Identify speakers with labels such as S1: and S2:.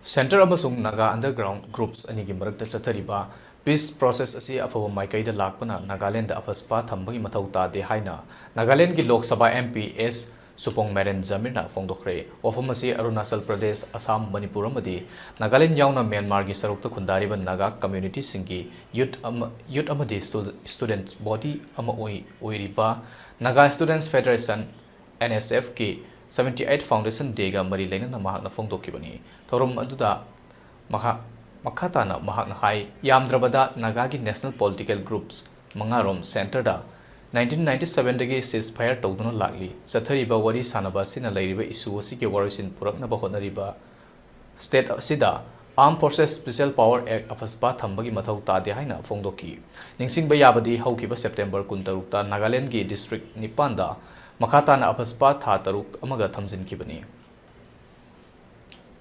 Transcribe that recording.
S1: Center amasung Naga underground groups anigi marakta chathariba peace process asi afaba maikaida lakpana Nagaland AFSPA thambagi mathou tade haina Nagaland gi Lok Sabha MP S.Supongmeren Jamir na fongdokre ofamasi Arunachal Pradesh Assam Manipur amadi Nagaland yauna Myanmar gi sarukta khundariba Naga community singi youth amadi students body ama oiriba Naga Students Federation NSF ki 78 Foundation Day ga mari leina na mahakna fongdokibani thorum aduda makhatana mahakna hai yamdrabada Naga gi national political groups mangarom center da 1997 dagi ceasefire tawduna lakli chathariba wari sanaba sina leiriba issue asi ke warisin purakna ba honariba state sida Armed Forces Special Power Act AFSPA thambagi mathou tade haina fongdoki ningsingba yabadi haukiba September 16 ta Nagaland gi district 9 da makhatana AFSPA tha taruk amaga thamjin kibani